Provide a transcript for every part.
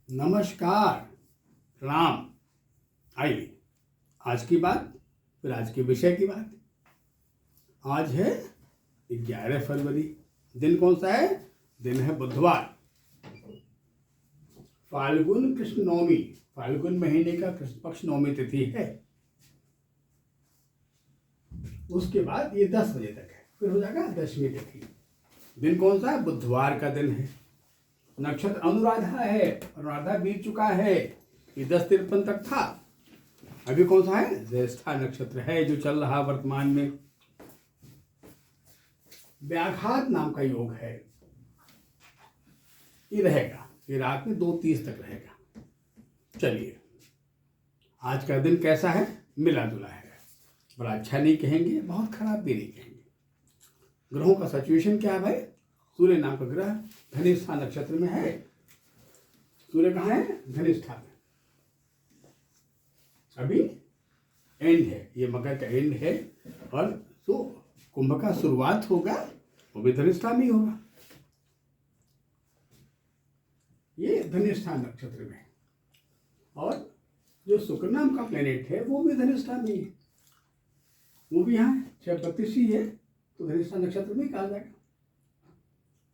नमस्कार, प्रणाम। आइए आज की बात, फिर आज के विषय की बात। आज है 11 फरवरी। दिन कौन सा है? दिन है बुधवार। फाल्गुन कृष्ण नवमी, फाल्गुन महीने का कृष्ण पक्ष नवमी तिथि है। उसके बाद ये 10 बजे तक है, फिर हो जाएगा दशमी तिथि। दिन कौन सा है? बुधवार का दिन है। नक्षत्र अनुराधा है, अनुराधा बीत चुका है, ये 10:53 तक था। अभी कौन सा है? ज्येष्ठा नक्षत्र है जो चल रहा वर्तमान में। व्याघात नाम का योग है, ये रहेगा, ये रात में 2:30 तक रहेगा। चलिए, आज का दिन कैसा है? मिला जुला है। बड़ा अच्छा नहीं कहेंगे, बहुत खराब भी नहीं कहेंगे। ग्रहों का सिचुएशन क्या है भाई? सूर्य नाम का ग्रह धनिष्ठा नक्षत्र में है। सूर्य कहाँ है? धनिष्ठा में। अभी एंड है, ये मकर का एंड है, और जो कुंभ का शुरुआत होगा वो भी धनिष्ठा में ही होगा। ये धनिष्ठा नक्षत्र में है, और जो शुक्र नाम का प्लेनेट है वो भी धनिष्ठा में ही है। वो भी यहाँ 6:32 ही है, तो धनिष्ठा नक्षत्र में कहा जाएगा।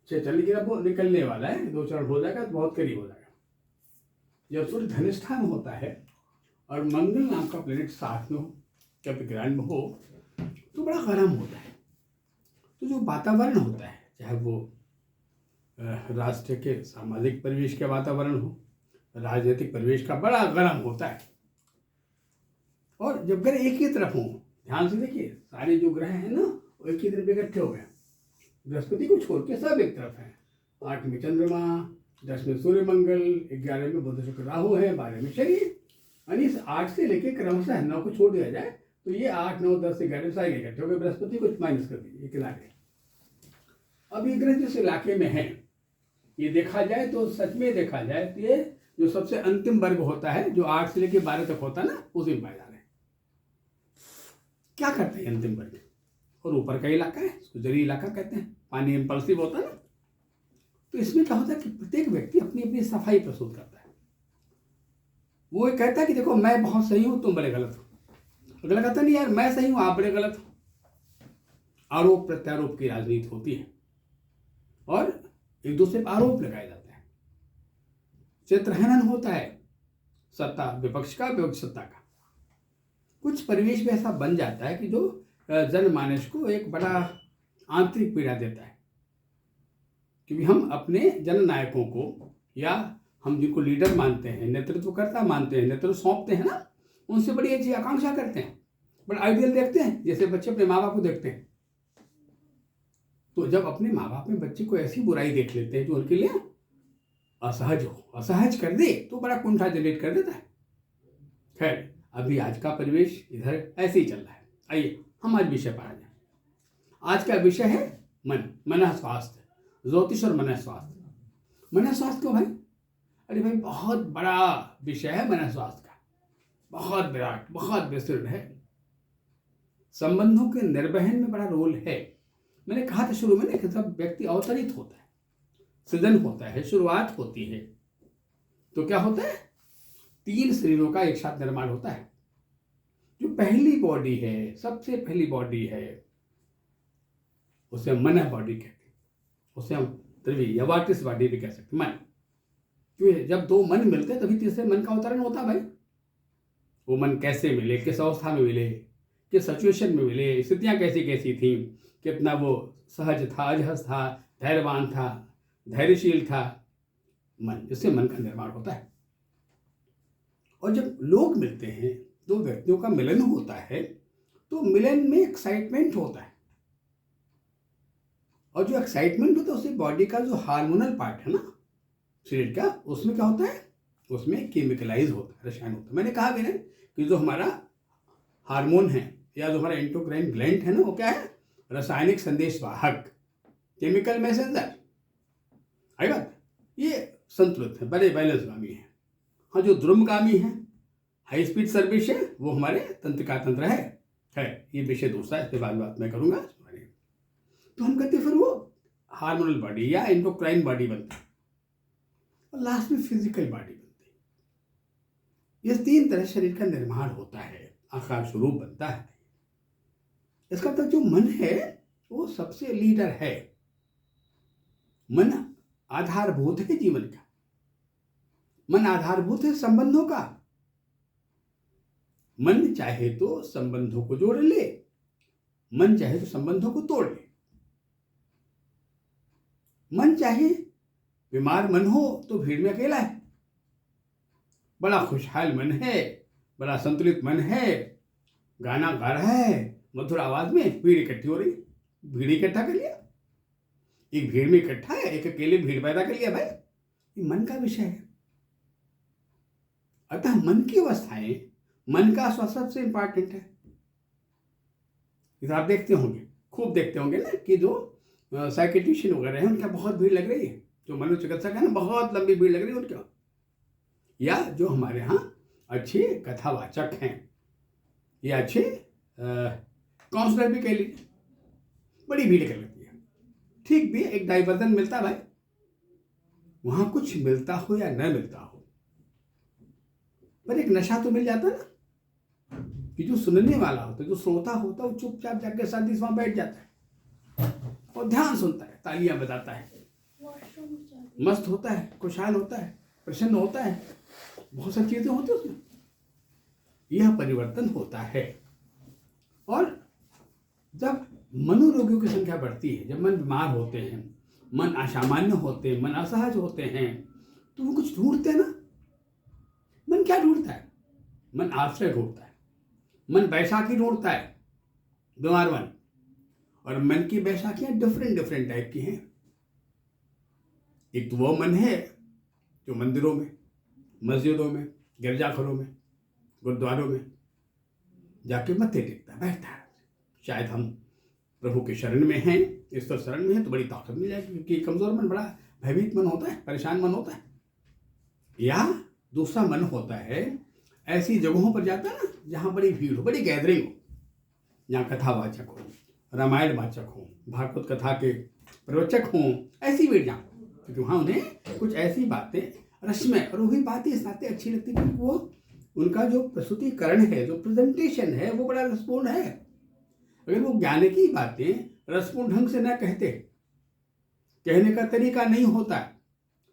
6 चलने की वो निकलने वाला है, 2 चरण हो जाएगा तो बहुत करीब हो जाएगा। जब सूर्य धनिष्ठा में होता है और मंगल नाम का प्लेनेट साथ में हो, कैप्रिकॉर्न में हो, तो बड़ा गर्म होता है। तो जो वातावरण होता है, चाहे वो राष्ट्र के सामाजिक परिवेश का वातावरण हो, राजनीतिक परिवेश का, बड़ा गर्म होता है। और जब ग्रह एक ही तरफ हो, ध्यान से देखिए, सारे जो ग्रह हैं ना वो एक ही तरफ इकट्ठे हो गए। बृहस्पति को छोड़ के सब एक तरफ है। 8 में चंद्रमा, 10 में सूर्य मंगल, 11 में बुध शुक्र राहु है, 12 में शनि। यानी इस 8 से लेके क्रमशः 9 को छोड़ दिया जाए तो ये 8, 9, 10, 11 सारे इकट्ठे हो गए। बृहस्पति को माइनस कर दीजिए, एक इलाके। अब ये ग्रह जिस इलाके में है, ये देखा जाए तो, सच में देखा जाए तो ये जो सबसे अंतिम वर्ग होता है, जो 8 से लेके 12 तक होता है ना, उसी में पाए जा रहे हैं। क्या करते हैं अंतिम वर्ग? और ऊपर का इलाका है, उसको जलीय इलाका कहते हैं, पानी इम्पल्सिव होता है ना। तो इसमें क्या होता है कि प्रत्येक व्यक्ति अपनी अपनी सफाई प्रस्तुत करता है। वो ये कहता है कि देखो मैं बहुत सही हूं, तुम बड़े गलत हो। अगला कहता नहीं यार मैं सही हूं, आप बड़े गलत हो। आरोप प्रत्यारोप की राजनीति होती है और एक दूसरे पर आरोप लगाए जाते हैं। चित्रहनन होता है, सत्ता विपक्ष का, विपक्ष सत्ता का। कुछ परिवेश में ऐसा बन जाता है कि जो जनमानस को एक बड़ा आंतरिक पीड़ा देता है, क्योंकि हम अपने जननायकों को, या हम जिनको लीडर मानते हैं, नेतृत्वकर्ता मानते हैं, नेतृत्व सौंपते हैं ना, उनसे बड़ी अच्छी आकांक्षा करते हैं, बड़ा आइडियल देखते हैं, जैसे बच्चे अपने माँ बाप को देखते हैं। तो जब अपने माँ बाप में बच्चे को ऐसी बुराई देख लेते हैं जो उनके लिए असहज हो, असहज कर दे, तो बड़ा कुंठा जनरेट कर देता है। खैर, अभी आज का परिवेश इधर ऐसे ही चल रहा है। आइए हम आज विषय पर आ जाए। आज का विषय है मन, मन स्वास्थ्य, ज्योतिष और मन स्वास्थ्य। मन स्वास्थ्य क्यों भाई? अरे भाई बहुत बड़ा विषय है मन स्वास्थ्य का, बहुत विराट, बहुत विस्तृत है। संबंधों के निर्वहन में बड़ा रोल है। मैंने कहा था शुरू में कि जब व्यक्ति अवतरित होता है, सृजन होता है, शुरुआत होती है, तो क्या होता है? 3 शरीरों का एक साथ निर्माण होता है। जो पहली बॉडी है, सबसे पहली बॉडी है, उसे मन बॉडी कहते हैं। उसे हम यवाटिस बॉडी भी कह सकते हैं, मन। क्यों? जब 2 मन मिलते हैं तभी तीसरे मन का अवतरण होता है भाई। वो मन कैसे मिले, किस अवस्था में मिले, किस सिचुएशन में मिले, स्थितियां कैसी कैसी थी, कितना वो सहज था, अजहज था, धैर्यवान था, धैर्यशील था, मन, जिससे मन का निर्माण होता है। और जब लोग मिलते हैं, 2 व्यक्तियों का मिलन होता है, तो मिलन में एक्साइटमेंट होता है। और जो एक्साइटमेंट होता है उससे बॉडी का जो हार्मोनल पार्ट है ना शरीर का, उसमें क्या होता है? उसमें केमिकलाइज होता है, रसायन होता है। मैंने कहा भी ना कि जो हमारा हार्मोन है, या जो हमारा एंडोक्राइन ग्लैंड है ना, वो क्या है? रासायनिक संदेशवाहक, केमिकल मैसेंजर। आई बात? ये संतुलित है, बड़े बैलेंसगामी है। हाँ, जो ध्रुवगामी है, हाई स्पीड सर्विस है, वो हमारे तंत्रिका तंत्र है। ये विषय दूसरा है, इसके बाद बात मैं करूंगा। तो हम कहते हैं फिर वो हार्मोनल बॉडी या एंडोक्राइन बॉडी बनता है। और लास्ट में फिजिकल बॉडी बनती है। ये 3 तरह शरीर का निर्माण होता है, आकार स्वरूप बनता है। इसका मतलब जो मन है वो सबसे लीडर है। मन आधारभूत है जीवन का, मन आधारभूत है संबंधों का। मन चाहे तो संबंधों को जोड़ ले, मन चाहे तो संबंधों को तोड़ ले। मन चाहे बीमार मन हो तो भीड़ में अकेला है, बड़ा खुशहाल मन है, बड़ा संतुलित मन है, गाना गा रहा है मधुर आवाज में, भीड़ इकट्ठी हो रही, भीड़ इकट्ठा कर लिया। एक भीड़ में इकट्ठा है, एक अकेले भीड़ पैदा कर लिया। भाई ये मन का विषय है। अतः मन की अवस्थाएं, मन का स्वास्थ्य सबसे इंपॉर्टेंट है। आप देखते होंगे, खूब देखते होंगे ना कि जो साइकेट्रिशियन वगैरह है उनका बहुत भीड़ लग रही है, जो मनोचिकित्सक है ना बहुत लंबी भीड़ लग रही है उनका, या जो हमारे यहाँ अच्छे कथावाचक हैं या अच्छे काउंसलर भी कह लीजिए, बड़ी भीड़ कर लगती है। ठीक भी एक डाइवर्जन मिलता है भाई, वहां कुछ मिलता हो या न मिलता हो, पर एक नशा तो मिल जाता ना कि जो सुनने वाला होता है, जो श्रोता होता है, वो चुपचाप जाकर शांति से वहां बैठ जाता है और ध्यान सुनता है, तालियां बजाता है, मस्त होता है, खुशहाल होता है, प्रसन्न होता है, बहुत सारी चीजें होती है उसमें। यह परिवर्तन होता है। और जब मनोरोगियों की संख्या बढ़ती है, जब मन बीमार होते हैं, मन असामान्य होते हैं, मन असहज होते हैं, तो वो कुछ ढूंढते हैं ना। मन क्या ढूंढता है? मन आश्रय ढूंढता है, मन बैसाखी ढूंढता है, बीमार मन। और मन की बैसाखियां डिफरेंट टाइप की हैं। एक तो वो मन है जो मंदिरों में, मस्जिदों में, गिरजाघरों में, गुरुद्वारों में जाके मत्थे टेकता है, बैठता है। शायद हम प्रभु के शरण में हैं, ईश्वर शरण में हैं तो बड़ी ताकत मिल जाएगी, क्योंकि कमजोर मन बड़ा भयभीत मन होता है, परेशान मन होता है। या दूसरा मन होता है ऐसी जगहों पर जाता है ना जहां बड़ी भीड़ हो, बड़ी गैदरिंग हो, जहाँ कथावाचक हो, रामायण वाचक हो, भागवत कथा के प्रवचक हों, ऐसी भीड़ जहाँ, क्योंकि वहाँ उन्हें कुछ ऐसी बातें रसमय और वही बातें इस नाते अच्छी लगती, क्योंकि वो उनका जो प्रस्तुतिकरण है, जो प्रेजेंटेशन है, वो बड़ा रसपूर्ण है। अगर वो ज्ञान की बातें रसपूर्ण ढंग से न कहते, कहने का तरीका नहीं होता,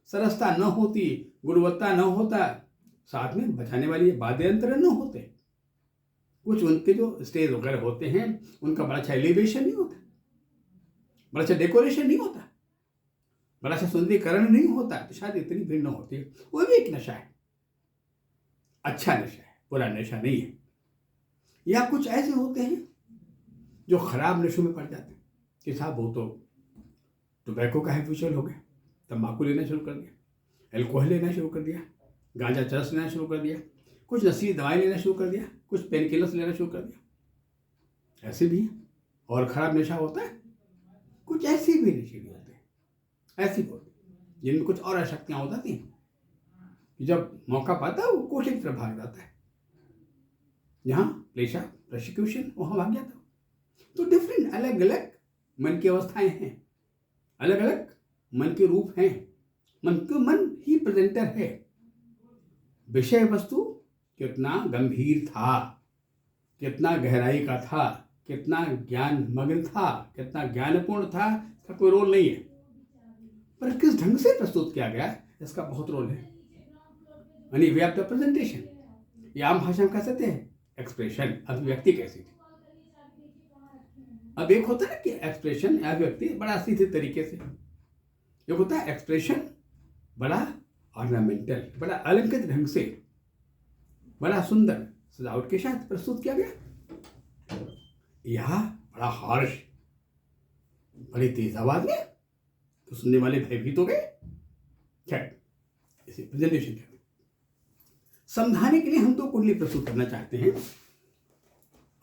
सरसता न होती, गुणवत्ता न होता, साथ में बचाने वाली वाद्य यंत्र न होते, कुछ उनके जो स्टेज वगैरह होते हैं उनका बड़ा अच्छा एलिवेशन नहीं होता, बड़ा अच्छा डेकोरेशन नहीं होता, बड़ा अच्छा सुंदरीकरण नहीं होता, तो शायद इतनी भीड़ न होती। वो भी एक नशा है, अच्छा नशा है, बुरा नशा नहीं है। या कुछ ऐसे होते हैं जो खराब नशों में पड़ जाते हैं कि साहब वो तो टोबैको का हैबिचुअल हो गया, तंबाकू लेना शुरू कर दिया, एल्कोहल लेना शुरू कर दिया, गांजा चरस लेना शुरू कर दिया, कुछ नशीली दवाई लेना शुरू कर दिया, कुछ पेन किलर्स लेना शुरू कर दिया। ऐसे भी हैं। और खराब नशा होता है, कुछ ऐसे भी नशे होते हैं, ऐसी होती जिनमें कुछ और अशक्तियाँ हो जाती हैं, जब मौका पाता है वो कोशिश की तरफ भाग जाता है, जहाँ प्लेशा प्रोसिक्यूशन वहाँ भाग जाता है। तो डिफरेंट अलग अलग मन की अवस्थाएं हैं, अलग अलग मन के रूप हैं। मन ही प्रेजेंटर है। विषय वस्तु कितना गंभीर था, कितना गहराई का था, कितना ज्ञान मग्न था, कितना ज्ञानपूर्ण था, इसका कोई रोल नहीं है, पर किस ढंग से प्रस्तुत किया गया इसका बहुत रोल है। यानी वे ऑफ द प्रेजेंटेशन, या आम भाषा में कह सकते हैं एक्सप्रेशन, अभिव्यक्ति कैसी थी। अब एक होता है ना कि एक्सप्रेशन अभिव्यक्ति बड़ा सीधे तरीके से, एक होता है एक्सप्रेशन बड़ा ऑर्नामेंटल, बड़ा अलंकृत ढंग से, बड़ा सुंदर सजावट के साथ प्रस्तुत किया गया। यह बड़ा हार्श, बड़ी तेज आवाज में, तो सुनने वाले भयभीत हो गए। खैर, इसे प्रेजेंटेशन कहते हैं। समझाने के लिए हम तो कुंडली प्रस्तुत करना चाहते हैं,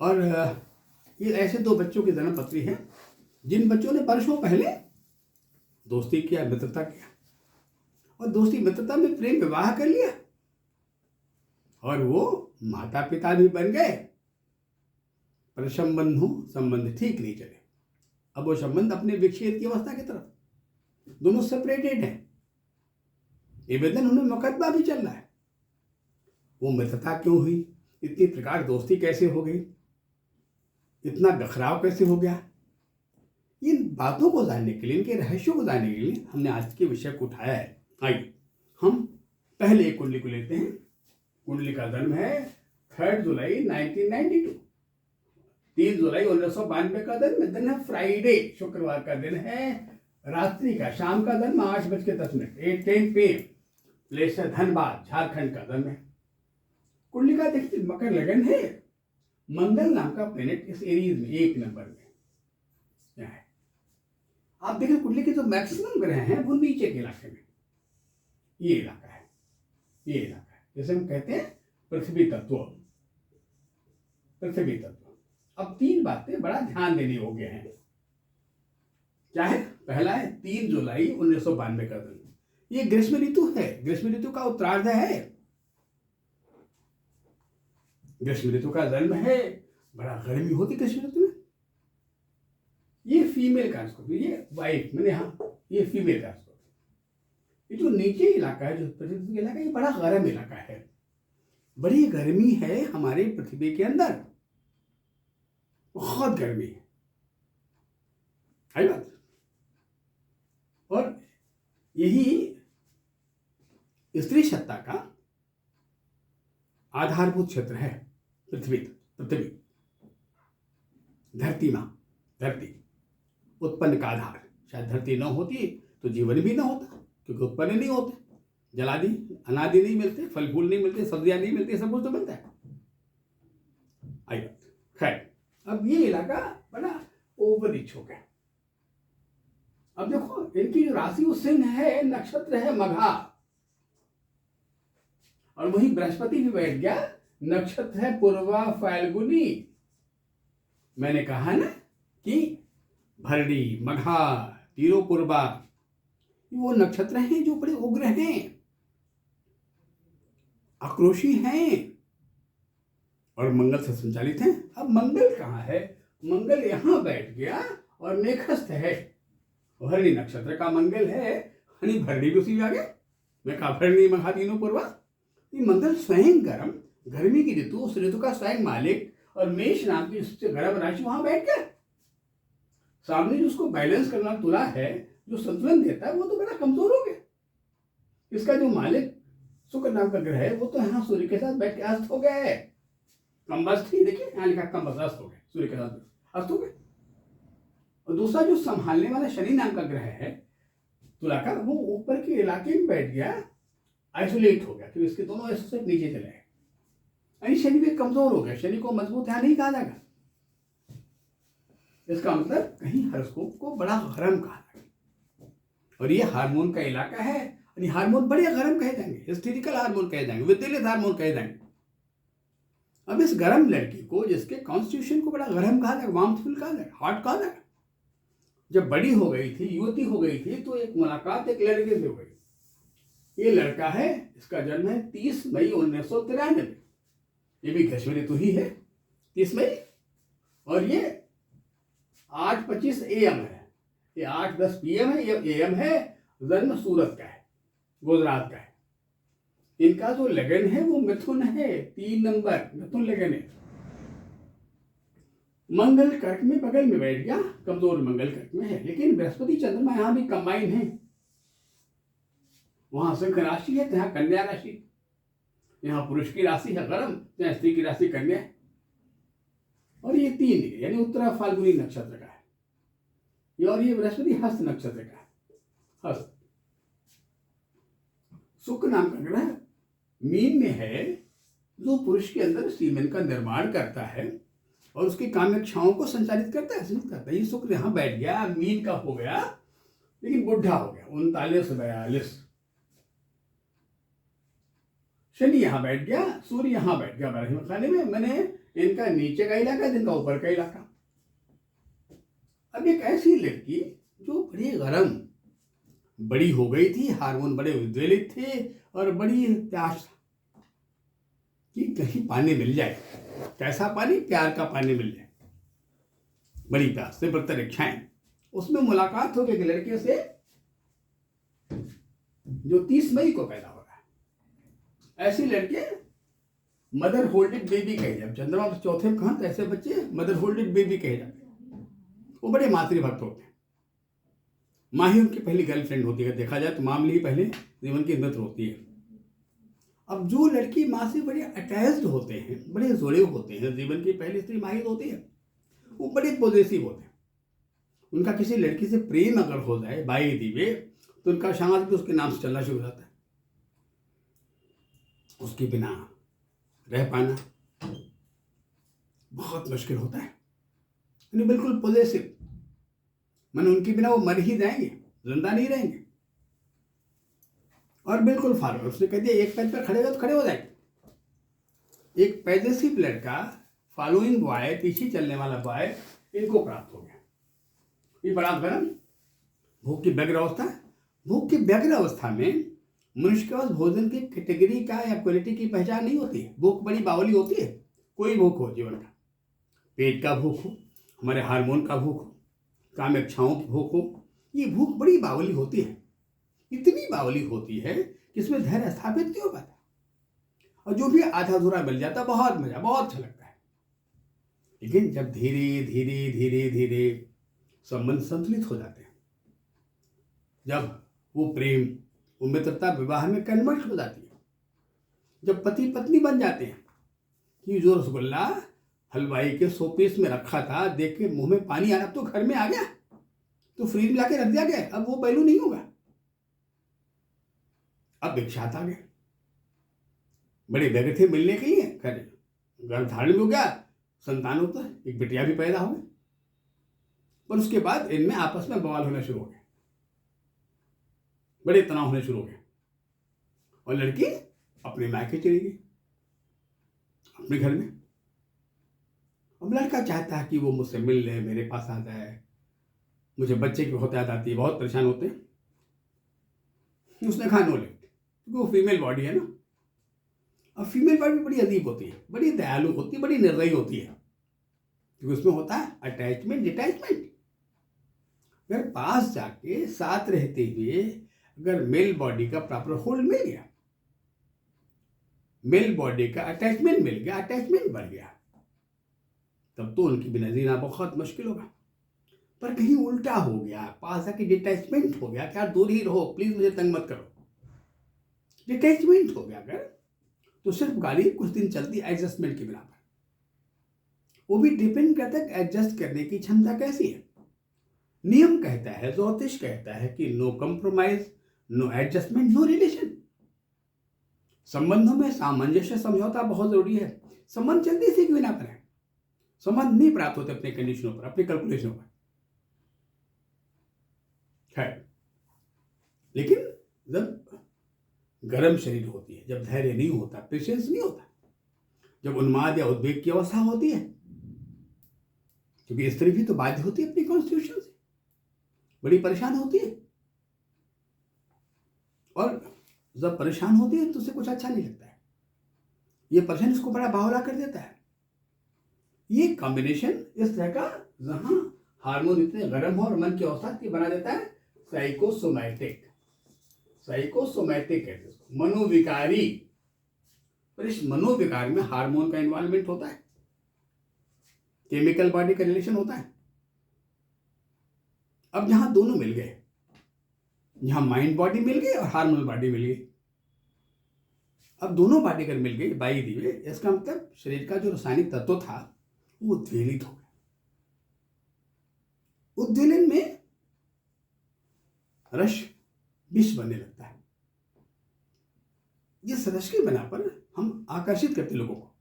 और ये ऐसे 2 बच्चों की जन्म पत्री है जिन बच्चों ने वर्षों पहले दोस्ती किया, मित्रता किया, और दोस्ती मित्रता में प्रेम विवाह कर लिया, और वो माता पिता भी बन गए, पर संबंध ठीक नहीं चले। अब वो संबंध अपने विच्छेद की अवस्था की तरफ, दोनों सेपरेटेड हैं। निवेदन उन्हें मुकदमा भी चल रहा है। वो मित्रता क्यों हुई, इतनी प्रकार दोस्ती कैसे हो गई, इतना गखराव कैसे हो गया, इन बातों को जानने के लिए, इनके रहस्यों को जानने के लिए हमने आज के विषय को उठाया है। आइए हम पहले एक कुंडली को लेते हैं। कुंडली का जन्म है 3 जुलाई 1992, 3 जुलाई 1992 का दिन है फ्राइडे, शुक्रवार का दिन है, रात्रि का, शाम का दिन 8:10, 8:10 PM, प्लेस है धनबाद, झारखंड का दिन है। कुंडली का देखिए मकर लगन है, मंगल नाम का प्लेनेट इस एरीज में 1 नंबर में क्या है। आप देखिए कुंडली के जो मैक्सिमम ग्रह हैं वो नीचे के इलाके में, ये इलाका है, ये इलाका है, जैसे हम कहते हैं पृथ्वी तत्व, पृथ्वी तत्व। अब 3 बातें बड़ा ध्यान देने योग्य हैं। क्या है? पहला है 3 जुलाई 1992 का दिन, ये ग्रीष्म ऋतु है, ग्रीष्म ऋतु का उत्तरार्ध है, ग्रीष्म ऋतु का जन्म है, बड़ा गर्मी होती ग्रीष्म ऋतु में। ये फीमेल कार्स्कोप, ये वाइफ मैंने, हाँ ये फीमेल कार्स्कोप। ये जो नीचे इलाका है, जो पृथ्वी इलाका, ये बड़ा गर्म इलाका है, बड़ी गर्मी है हमारे पृथ्वी के अंदर, बहुत गर्मी है, बात। और यही स्त्री सत्ता का आधारभूत क्षेत्र है पृथ्वी, पृथ्वी, धरती मां, धरती उत्पन्न का आधार। शायद धरती न होती तो जीवन भी न होता, क्योंकि उत्पन्न नहीं होते, जलादि अनादि नहीं मिलते, फल फूल नहीं मिलते, सब्जियां नहीं मिलती, सब कुछ तो मिलता है। आई बात। खैर, अब ये इलाका बड़ा ओवर रिच हो गया। अब देखो इनकी जो राशि वो सिंह है, नक्षत्र है मघा, और वही बृहस्पति भी बैठ गया, नक्षत्र है पूर्वा फाल्गुनी। मैंने कहा ना कि भरणी, मघा, तीरो पूर्वा, वो नक्षत्र हैं जो बड़े उग्र हैं, आक्रोशी हैं, और मंगल से संचालित हैं। अब मंगल कहाँ है? मंगल यहां बैठ गया और नेखस्थ है, भरणी नक्षत्र का मंगल है, यानी भरणी भी उसी में आ गया। मैं कहा भरणी, मघा, तीनों पूर्वा। ये मंगल स्वयं गर्म, गर्मी की ऋतु, उस ऋतु का स्वयं मालिक, और मेष नाम की सबसे गर्म राशि वहां बैठ गया। सामने जो उसको बैलेंस करना तुला है, जो संतुलन देता है, वो तो बड़ा कमजोर हो गया। इसका जो मालिक शुक्र नाम का ग्रह है, वो तो यहाँ सूर्य के साथ बैठ के अस्त हो गया है, कम्बस्त ही, देखिए यहाँ लिखा कम्बस्त, अस्त हो गया, सूर्य के साथ अस्त हो गया। और दूसरा जो संभालने वाला शनि नाम का ग्रह है तुला का, वो ऊपर के इलाके में बैठ गया, आइसोलेट हो गया, क्योंकि इसके दोनों एस्पेक्ट नीचे चले गए, यानी शनि भी कमजोर हो गया। शनि को मजबूत यहाँ नहीं कहा जाएगा, इसका मतलब कहीं हॉरोस्कोप को बड़ा गर्म कहा जाएगा। और ये हार्मोन का इलाका है, यानी हार्मोन बड़े गर्म कहे जाएंगे, हिस्टेरिकल हार्मोन कहे जाएंगे, विद्युत हार्मोन कहे जाएंगे। अब इस गर्म लड़की को, जिसके कॉन्स्टिट्यूशन को बड़ा गर्म कहा जाएगा, वार्मफुल कहा जाएगा, हॉट कहा जाएगा, जब बड़ी हो गई थी, युवती हो गई थी, तो एक मुलाकात एक लड़के से हो गई। ये लड़का है, इसका जन्म है 30 मई 1993, ये भी ग्रीष्म ऋतु ही है, 30 मई, और ये 8:25 AM है, ये 8:10 PM है, ये AM है, जन्म सूरत का है, गुजरात का है। इनका जो लगन है वो मिथुन है, 3 नंबर मिथुन लगन है। मंगल कर्क में बगल में बैठ गया, कमजोर मंगल कर्क में है, लेकिन बृहस्पति चंद्रमा यहां भी कंबाइन है। वहां सिंह राशि है, यहाँ कन्या राशि, यहाँ पुरुष की राशि है गर्म, यहाँ स्त्री की राशि कन्या है। और ये 3 डिग्री यानी उत्तरा फाल्गुनी नक्षत्र का है ये, और ये बृहस्पति हस्त नक्षत्र का है, हस्त। शुक्र नाम का ग्रह मीन में है, जो पुरुष के अंदर सीमेन का निर्माण करता है और उसकी काम्यक्षाओं को संचालित करता है, सिद्ध करता है। ये शुक्र यहाँ बैठ गया, मीन का हो गया, लेकिन बुढ़ा हो गया, 39-42। शनि यहाँ बैठ गया, सूर्य यहाँ बैठ गया 12वें खाने में। मैंने इनका नीचे का इलाका, जिनका ऊपर का इलाका। अब एक ऐसी लड़की जो बड़ी गर्म, बड़ी हो गई थी, हार्मोन बड़े उद्वेलित थे, और बड़ी प्यास था कि कहीं पानी मिल जाए। कैसा पानी? प्यार का पानी मिल जाए, बड़ी प्यास से बरतर इच्छाएं। उसमें मुलाकात हो गई लड़के से, जो 30 मई को पैदा हो रहा है। ऐसे लड़के मदर होल्डेड बेबी कहे जाते, चंद्रमा पर चौथे में कहाँ, तो ऐसे बच्चे मदर होल्डेड बेबी कहे जाते हैं। वो बड़े मातृभक्त होते हैं। माँ ही उनकी पहली गर्लफ्रेंड होती है, देखा जाए तो माँ ही पहले जीवन की मित्र होती है। अब जो लड़की माँ से बड़े अटैच्ड होते हैं, बड़े जुड़े होते हैं, जीवन की पहली स्त्री माँ ही होती है, वो बड़े पॉजिटिव होते हैं। उनका किसी लड़की से प्रेम अगर हो जाए बाई दिवे, तो उनका समाज भी उसके नाम से चलना शुरू हो जाता है। उसके बिना रह पाना बहुत मुश्किल होता है, यानी बिल्कुल पॉजिटिव, मैंने उनके बिना वो मर ही जाएंगे, जिंदा नहीं रहेंगे। और बिल्कुल फॉरवर्ड, उसने कह दिया एक पैर पर खड़े हो तो खड़े हो जाएंगे। एक पॉजिटिव लड़का, फॉलोइंग बॉय, पीछे चलने वाला बॉय इनको प्राप्त हो गया। ये बड़ा गर्म भूख की व्यग्र अवस्था। भूख की व्यग्र अवस्था में मनुष्य के पास भोजन की कैटेगरी का या क्वालिटी की पहचान नहीं होती है। भूख बड़ी बावली होती है। कोई भूख हो जीवन का, पेट का भूख हो, हमारे हार्मोन का भूख हो, काम इच्छाओं की भूख हो, ये भूख बड़ी बावली होती है। इतनी बावली होती है कि इसमें धैर्य स्थापित नहीं हो पाता, और जो भी आधा अधूरा मिल जाता बहुत मजा, बहुत अच्छा लगता है। लेकिन जब धीरे धीरे धीरे धीरे संबंध संतुलित हो जाते हैं, जब वो प्रेम, वो मित्रता विवाह में कन्वर्ट हो जाती है, जब पति पत्नी बन जाते हैं, कि जो रसगुल्ला हलवाई के शोपीस में रखा था देख के मुंह में पानी आ रहा, तो घर में आ गया तो फ्रीज में लाके रख दिया गया, अब वो पहलू नहीं होगा। अब एक साथ आ गए, बड़े व्यग्र थे मिलने के लिए, गर्भधारण भी हो गया, संतान होता है, एक बिटिया भी पैदा हो गई। पर उसके बाद इनमें आपस में बवाल होना शुरू हो गया, बड़े तनाव होने शुरू हो गए, और लड़की अपने मायके चली गई, अपने घर में। अब लड़का चाहता है कि वो मुझसे मिल ले, मेरे पास आ जाए, मुझे बच्चे की बहुत याद आती है, बहुत परेशान होते हैं। उसने कहा नो लेट, क्योंकि वो फीमेल बॉडी है ना। अब फीमेल बॉडी बड़ी अजीब होती है, बड़ी दयालु होती है, बड़ी निर्दयी होती है, क्योंकि उसमें होता है अटैचमेंट डिटैचमेंट। अगर पास जाके साथ रहते हुए अगर मेल बॉडी का प्रॉपर होल्ड मिल गया, मेल बॉडी का अटैचमेंट मिल गया, अटैचमेंट बढ़ गया, तब तो उनकी बिना जीना बहुत मुश्किल होगा। पर कहीं उल्टा हो गया, पास आके डिटैचमेंट हो गया, क्या दूर ही रहो, प्लीज मुझे तंग मत करो, डिटैचमेंट हो गया अगर, तो सिर्फ गाड़ी कुछ दिन चलती एडजस्टमेंट के बिना पर। वो भी डिपेंड करता है एडजस्ट करने की क्षमता कैसी है। नियम कहता है, ज्योतिष कहता है कि no compromise, no adjustment, no relation. संबंधों में सामंजस्य, समझौता बहुत जरूरी है। संबंध चलते इसी के बिना पर है, संबंध नहीं प्राप्त होते अपने कंडीशनों पर, अपने कैलकुलेशनों पर है। लेकिन जब गर्म शरीर होती है, जब धैर्य नहीं होता, पेशेंस नहीं होता, जब उन्माद या उद्वेग की अवस्था होती है, क्योंकि स्त्री भी तो बाध्य होती है अपनी कॉन्स्टिट्यूशन से, बड़ी परेशान होती है, और जब परेशान होती है तो उसे कुछ अच्छा नहीं लगता है। ये परेशान इसको बड़ा बावला कर देता है। ये कॉम्बिनेशन इस तरह का, जहां हार्मोन इतने गर्म हो और मन की अवस्था की बना देता है साइकोसोमैटिक। साइकोसोमैटिक कहते हैं इसको, मनोविकारी। पर इस मनोविकार में हार्मोन का इन्वॉल्वमेंट होता है, केमिकल बॉडी का रिलेशन होता है। अब जहां दोनों मिल गए, जहां माइंड बॉडी मिल गई और हार्मोनल बॉडी मिल गई, अब दोनों बॉडी अगर मिल गई बाई दिवे, इसका मतलब शरीर का जो रासायनिक तत्व था वो उद्वेलित हो गया। उद्वेलन में रस विष बनने लगता है। जिस रस के बना पर हम आकर्षित करते लोगों को,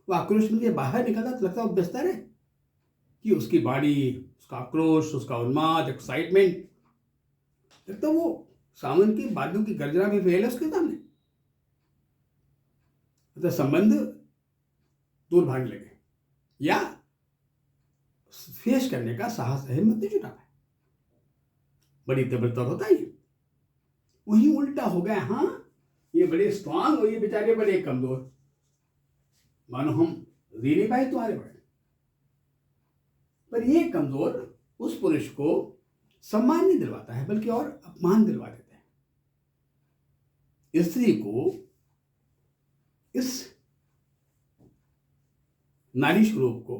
वो आक्रोश में बाहर निकलता तो लगता है वो बेहतर है कि उसकी बॉडी, उसका आक्रोश, उसका उन्माद, एक्साइटमेंट, लगता वो सावन की बादलों की गर्जना में फेल है उसके सामने। मतलब संबंध दूर भागने लगे, या फेस करने का साहस है, हिम्मत नहीं जुटा पाए, बड़ी तीव्रता होता है। वहीं उल्टा हो गया, हाँ ये बड़े स्ट्रांग और ये बेचारे बड़े कमजोर, मानो हम जी नहीं पाए तुम्हारे बड़े। पर ये कमजोर उस पुरुष को सम्मान नहीं दिलवाता है, बल्कि और अपमान दिलवा देता है। स्त्री को इस नारी स्वरूप को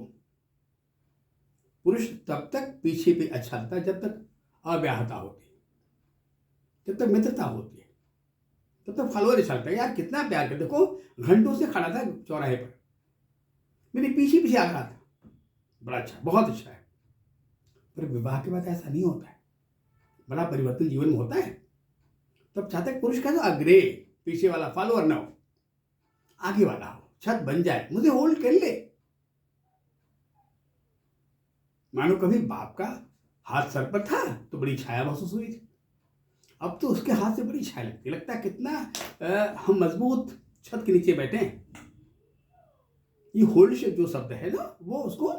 पुरुष तब तक पीछे पे अच्छा लगता है जब तक अव्याहता होती है, जब तक मित्रता होती है, तब तक फॉलोअर अच्छा लगता है। यार कितना प्यार कर, देखो घंटों से खड़ा था चौराहे पर, मेरे पीछे पीछे आ रहा था, बड़ा अच्छा, बहुत अच्छा है। पर विवाह के बाद ऐसा नहीं होता है, बड़ा परिवर्तन जीवन में होता है। तब चाहते हैं पुरुष का जो अग्रे, पीछे वाला फॉलोअर ना हो, आगे वाला हो, छत बन जाए, मुझे होल्ड कर ले। मानो कभी बाप का हाथ सर पर था तो बड़ी छाया महसूस हुई थी, अब तो उसके हाथ से बड़ी छाया लगती, लगता है कितना हम मजबूत छत के नीचे बैठे हैं। ये होल्ड जो शब्द है ना, वो उसको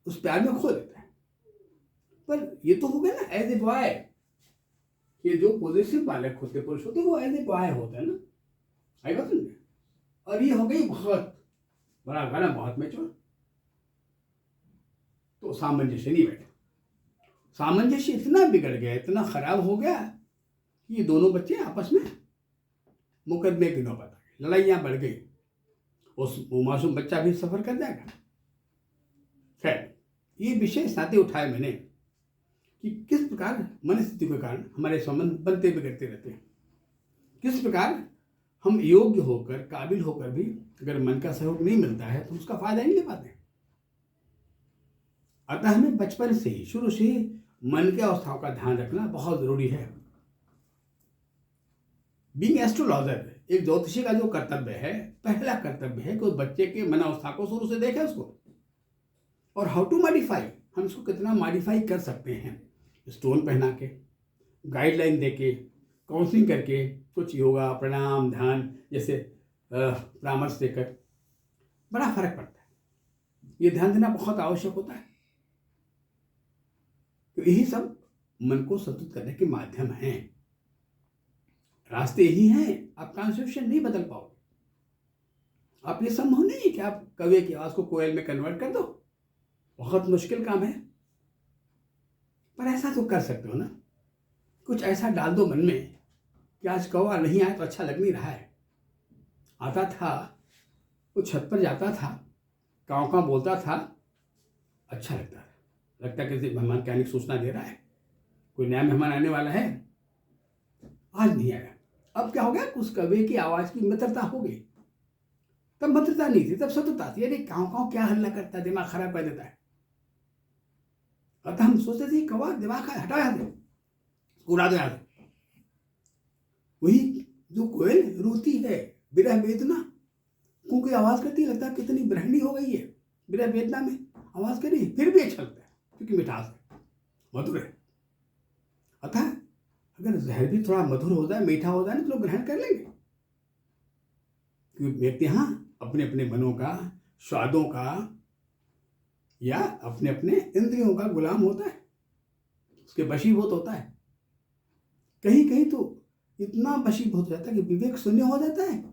उस प्यार में खो देता है। पर ये तो हो गया ना एज ए बॉय, ये जो पॉजिटिव बालक होते पुरुष होते वो एज ए बॉय होता है ना, आई बात समझे। और ये हो गई बहुत बड़ा गाना, बहुत मैच्योर, तो सामंजस्य नहीं बैठा। सामंजस्य इतना बिगड़ गया, इतना खराब हो गया कि ये दोनों बच्चे आपस में मुकदमे की नौबत आ गई, लड़ाइयाँ बढ़ गई, वो मासूम बच्चा भी सफर कर जाएगा। खैर, ये विषय साथ ही उठाया मैंने कि किस प्रकार मनस्थिति के कारण हमारे संबंध बनते बिगड़ते रहते हैं, किस प्रकार हम योग्य होकर, काबिल होकर भी अगर मन का सहयोग नहीं मिलता है तो उसका फायदा नहीं ले पाते। अतः हमें बचपन से ही, शुरू से ही मन के अवस्थाओं का ध्यान रखना बहुत जरूरी है। बीइंग एस्ट्रोलॉजर, एक ज्योतिषी का जो कर्तव्य है, पहला कर्तव्य है कि उस बच्चे के मन अवस्था को शुरू से देखे उसको, और हाउ टू मॉडिफाई, हम इसको कितना मॉडिफाई कर सकते हैं, स्टोन पहना के, गाइडलाइन दे के, काउंसलिंग करके, कुछ योगा, प्राणायाम, ध्यान जैसे परामर्श देकर बड़ा फर्क पड़ता है। ये ध्यान देना बहुत आवश्यक होता है। तो यही सब मन को संतुलित करने के माध्यम हैं, रास्ते यही हैं। आप कॉन्स्टिट्यूशन नहीं बदल पाओगे, आप ये संभव नहीं है कि आप कौवे की आवाज को कोयल में कन्वर्ट कर दो, बहुत मुश्किल काम है। पर ऐसा तो कर सकते हो ना, कुछ ऐसा डाल दो मन में कि आज कौवा नहीं आया तो अच्छा लग नहीं रहा है। आता था, वो छत पर जाता था, काँव काँव बोलता था, अच्छा लगता है, लगता किसी मेहमान के आने की सूचना दे रहा है, कोई नया मेहमान आने वाला है, आज नहीं आया। अब क्या हो गया, उस कौवे की आवाज की मित्रता हो गई। तब मित्रता नहीं थी, तब शत्रुता थी। अरे काँव काँव क्या हल्ला करता है, दिमाग खराब कर देता है। अतः हम सोचते थे कौवा दिमाग हटा यहाँ से, उड़ा दो यहाँ से। वही जो कोयल रोती है, विरह वेदना कू की आवाज करती है, लगता है कितनी ब्रह्मणी हो गई है, विरह वेदना में आवाज करी, फिर भी अच्छा लगता है क्योंकि मिठास है, मधुर है। अतः अगर जहर भी थोड़ा मधुर हो जाए, मीठा हो जाए ना, तो लोग ग्रहण कर लेंगे। क्योंकि व्यक्ति अपने अपने मनों का, स्वादों का या अपने अपने इंद्रियों का गुलाम होता है, उसके वशीभूत होता है। कहीं कहीं तो इतना वशीभूत हो जाता है कि विवेक शून्य हो जाता है।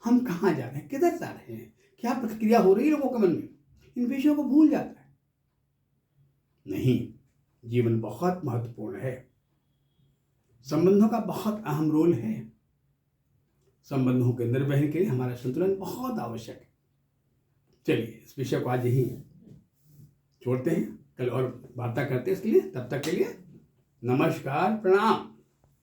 हम कहाँ जा रहे हैं, किधर जा रहे हैं, क्या प्रतिक्रिया हो रही है लोगों के मन में, इन विषयों को भूल जाता है। नहीं, जीवन बहुत महत्वपूर्ण है, संबंधों का बहुत अहम रोल है। संबंधों के निर्वहन के लिए हमारा संतुलन बहुत आवश्यक है। चलिए, इस विषय को आज यहीं छोड़ते हैं, कल और वार्ता करते हैं इसके लिए। तब तक के लिए नमस्कार, प्रणाम।